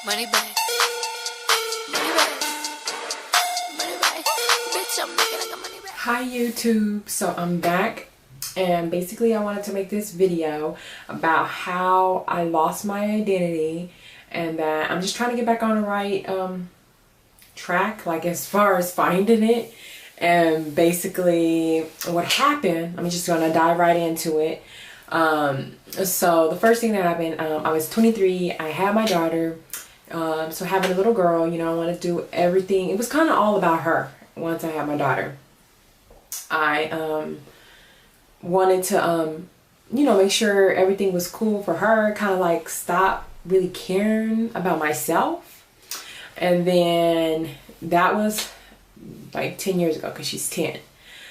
Money bag, money bag, money bag. Bitch, I'm looking like a money bag. Hi YouTube, so I'm back and basically I wanted to make this video about how I lost my identity and that I'm just trying to get back on the right track, like as far as finding it. And basically what happened, I'm just gonna dive right into it. So the first thing that happened, I was 23, I had my daughter, so having a little girl, you know, I wanted to do everything. It was kind of all about her once I had my daughter. I wanted to, you know, make sure everything was cool for her, kind of like stop really caring about myself. And then that was like 10 years ago because she's 10.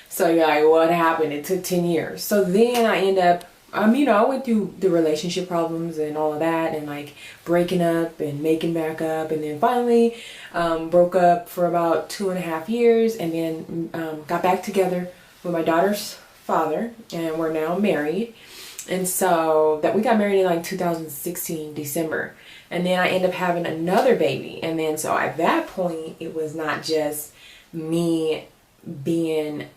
So you're like, what happened? It took 10 years. So then I end up, you know, I went through the relationship problems and all of that and like breaking up and making back up, and then finally broke up for about 2.5 years, and then got back together with my daughter's father, and we're now married. And so that we got married in like 2016 December, and then I ended up having another baby. And then so at that point it was not just me being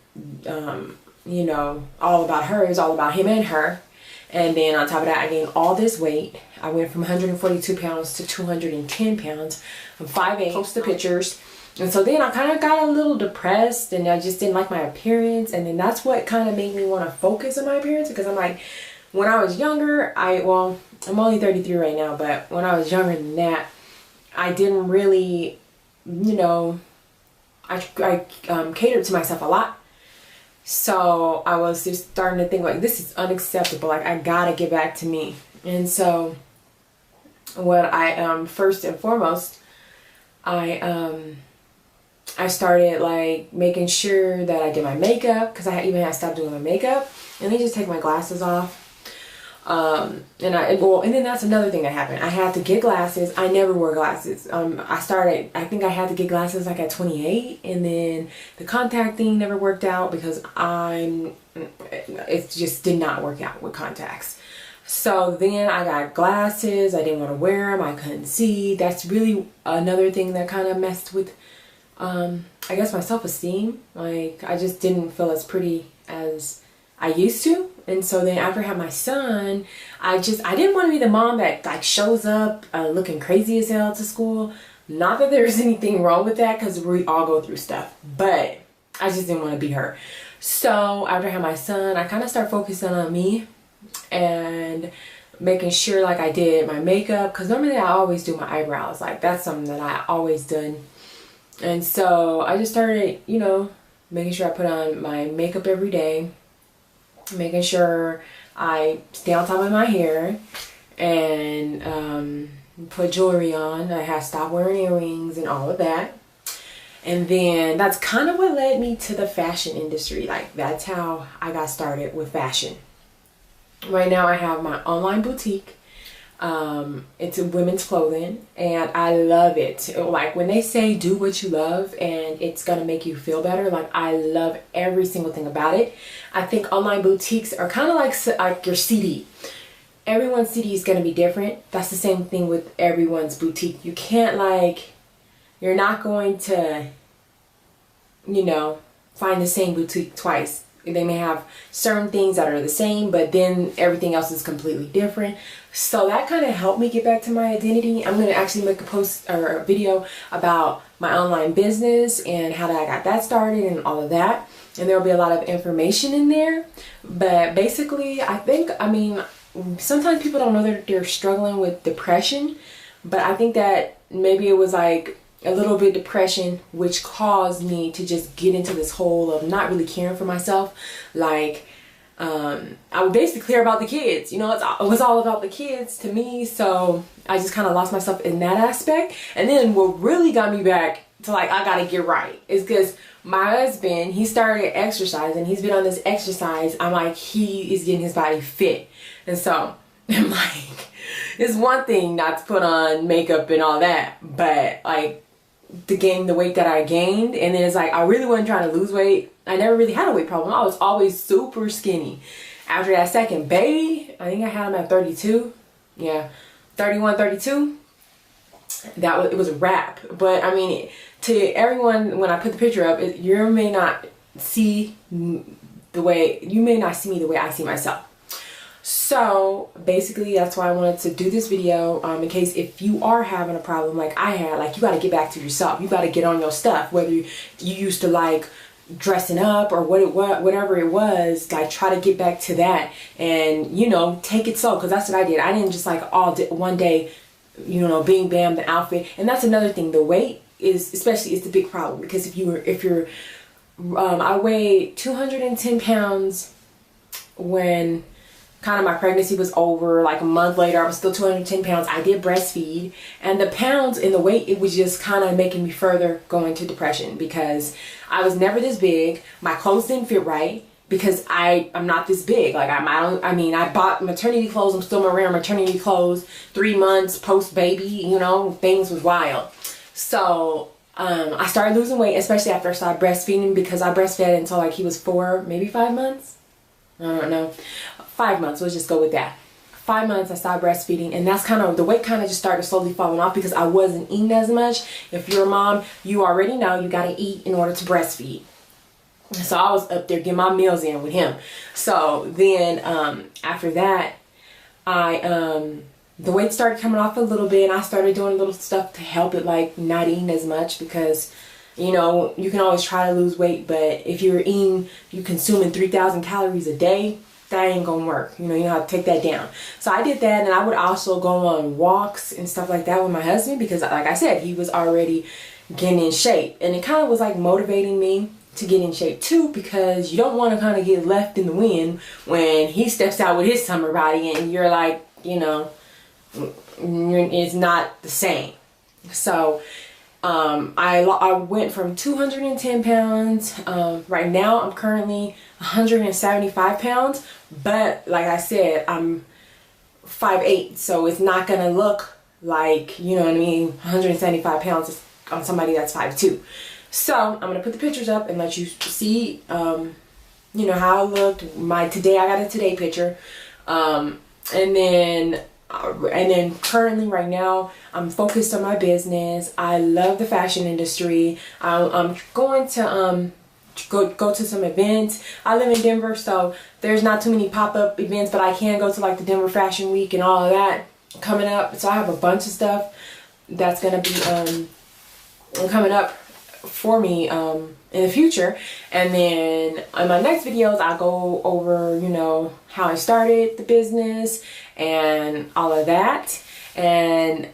you know, all about her. It was all about him and her. And then on top of that, I gained all this weight. I went from 142 pounds to 210 pounds. I'm 5'8", post the pictures. And so then I kind of got a little depressed, and I just didn't like my appearance. And then that's what kind of made me want to focus on my appearance, because I'm like, when I was younger, well, I'm only 33 right now, but when I was younger than that, I didn't really, you know, I catered to myself a lot. So I was just starting to think like, this is unacceptable. Like, I gotta get back to me. And so what I first and foremost, I started like making sure that I did my makeup, because I even had stopped doing my makeup, and then just take my glasses off. And then that's another thing that happened. I had to get glasses. I never wore glasses. I think I had to get glasses like at 28, and then the contact thing never worked out because it just did not work out with contacts. So then I got glasses. I didn't want to wear them. I couldn't see. That's really another thing that kind of messed with, I guess, my self-esteem. Like, I just didn't feel as pretty as I used to. And so then after I had my son, I didn't want to be the mom that like shows up looking crazy as hell to school. Not that there's anything wrong with that, because we all go through stuff, but I just didn't want to be her. So after I had my son, I kind of started focusing on me and making sure like I did my makeup, because normally I always do my eyebrows. Like, that's something that I always done. And so I just started, you know, making sure I put on my makeup every day, making sure I stay on top of my hair, and put jewelry on. I had stopped wearing earrings and all of that. And then that's kind of what led me to the fashion industry. Like, that's how I got started with fashion. Right now I have my online boutique. It's women's clothing, and I love it. Like, when they say do what you love and it's gonna make you feel better, like, I love every single thing about it. I think online boutiques are kind of like your CD. Everyone's CD is gonna be different. That's the same thing with everyone's boutique. You can't, like, you're not going to, you know, find the same boutique twice. They may have certain things that are the same, but then everything else is completely different. So that kind of helped me get back to my identity. I'm going to actually make a post or a video about my online business and how I got that started and all of that. And there will be a lot of information in there. But basically, I mean, sometimes people don't know that they're struggling with depression. But I think that maybe it was like a little bit depression, which caused me to just get into this hole of not really caring for myself. Like, I would basically care about the kids, you know, it was all about the kids to me. So I just kind of lost myself in that aspect. And then what really got me back to like, I gotta get right, is because my husband, he started exercising. He's been on this exercise. I'm like, he is getting his body fit. And so I'm like, it's one thing not to put on makeup and all that, but like, to gain the weight that I gained. And then it's like, I really wasn't trying to lose weight. I never really had a weight problem. I was always super skinny. After that second baby, I think I had him at 32. Yeah, 31, 32. it was a wrap. But I mean, to everyone, when I put the picture up, you may not see the way, you may not see me the way I see myself. So basically that's why I wanted to do this video, in case if you are having a problem like I had, like you got to get back to yourself. You got to get on your stuff, whether you used to like dressing up or whatever it was, like try to get back to that, and you know, take it slow, because that's what I did. I didn't just like one day, you know, bing bam the outfit. And that's another thing, the weight is especially is the big problem, because if you're I weighed 210 pounds when kind of my pregnancy was over. Like a month later, I was still 210 pounds. I did breastfeed, and the pounds and the weight, it was just kind of making me further go into depression, because I was never this big. My clothes didn't fit right, because I'm not this big. Like I bought maternity clothes. I'm still wearing maternity clothes 3 months post baby, you know, things was wild. So I started losing weight, especially after I started breastfeeding, because I breastfed until like he was 4, maybe 5 months. I don't know. 5 months, let's just go with that. 5 months I started breastfeeding, and that's kind of, the weight kind of just started slowly falling off, because I wasn't eating as much. If you're a mom, you already know you got to eat in order to breastfeed. So I was up there getting my meals in with him. So then after that, the weight started coming off a little bit, and I started doing little stuff to help it, like not eating as much, because you know, you can always try to lose weight, but if you're consuming 3,000 calories a day, that ain't gonna work. You know how to take that down. So I did that, and I would also go on walks and stuff like that with my husband, because like I said, he was already getting in shape, and it kind of was like motivating me to get in shape too, because you don't want to kind of get left in the wind when he steps out with his summer body and you're like, you know, it's not the same. So I went from 210 pounds. Right now I'm currently 175 pounds, but like I said, I'm 5'8", so it's not gonna look like, you know what I mean, 175 pounds on somebody that's 5'2". So I'm gonna put the pictures up and let you see, you know, how I looked. Today, I got a today picture, and then currently right now I'm focused on my business. I love the fashion industry. I'm going to go to some events. I live in Denver, so there's not too many pop-up events, but I can go to like the Denver Fashion Week and all of that coming up. So I have a bunch of stuff that's gonna be coming up for me in the future. And then in my next videos, I'll go over, you know, how I started the business and all of that. And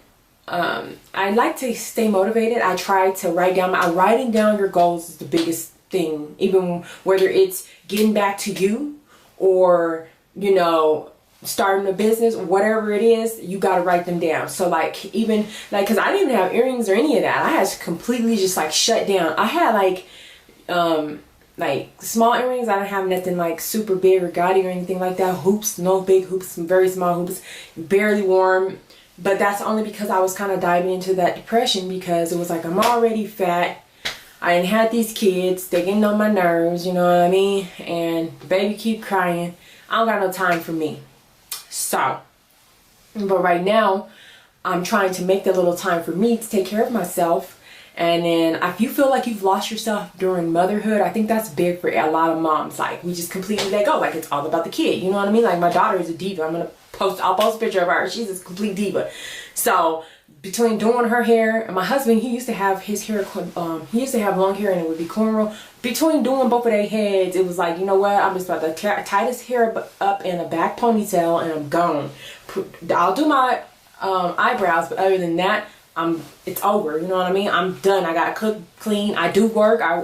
I like to stay motivated. I try to writing down your goals is the biggest thing, even whether it's getting back to you or, you know, starting a business, whatever it is, you got to write them down. So like, even like, because I didn't even have earrings or any of that. I had completely just like shut down. I had like small earrings. I didn't have nothing like super big or gaudy or anything like that. Hoops, no big hoops, very small hoops, barely worn. But that's only because I was kind of diving into that depression, because it was like, I'm already fat. I ain't had these kids. They're getting on my nerves, you know what I mean? And the baby keep crying. I don't got no time for me. So, but right now, I'm trying to make that little time for me to take care of myself. And then if you feel like you've lost yourself during motherhood, I think that's big for a lot of moms. Like, we just completely let go. Like, it's all about the kid. You know what I mean? Like, my daughter is a diva. I'll post a picture of her. She's a complete diva. So, between doing her hair, and my husband, he used to have his hair, he used to have long hair and it would be cornrow. Between doing both of their heads, it was like, you know what, I'm just about to tie this hair up in a back ponytail and I'm gone. I'll do my eyebrows, but other than that, it's over, you know what I mean? I'm done. I gotta cook, clean. I do work. I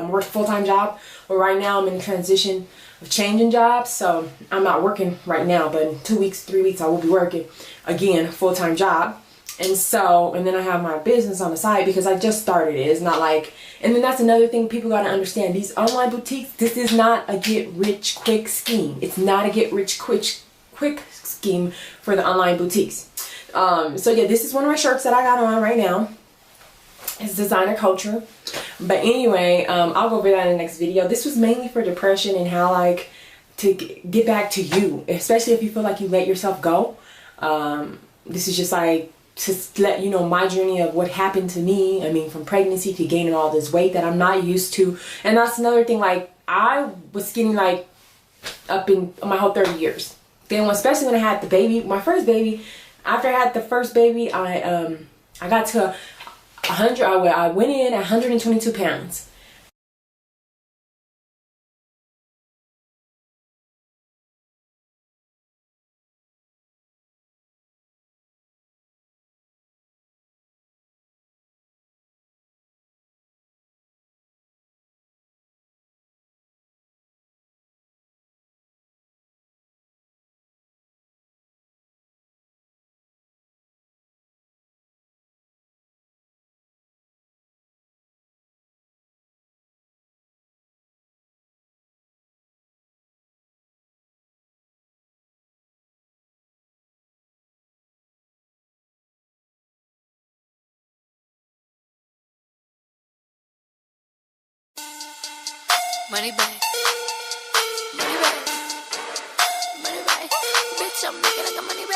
work a full-time job, but right now I'm in transition of changing jobs, so I'm not working right now, but in 2 weeks, 3 weeks, I will be working again, full-time job. And so, and then I have my business on the side because I just started it. It's not like, and then that's another thing people got to understand. These online boutiques, this is not a get-rich-quick scheme. It's not a get-rich-quick scheme for the online boutiques. So yeah, this is one of my shirts that I got on right now. It's designer culture. But anyway, I'll go over that in the next video. This was mainly for depression and how like to get back to you, especially if you feel like you let yourself go. This is just like to let you know my journey of what happened to me. I mean, from pregnancy to gaining all this weight that I'm not used to. And that's another thing, like, I was skinny like up in my whole 30 years. Then especially when I had the baby, my first baby, after I had the first baby, I got to 100, I went in at 122 pounds. Money bag, money bag, money bag. Bitch, I'm making like a money bag.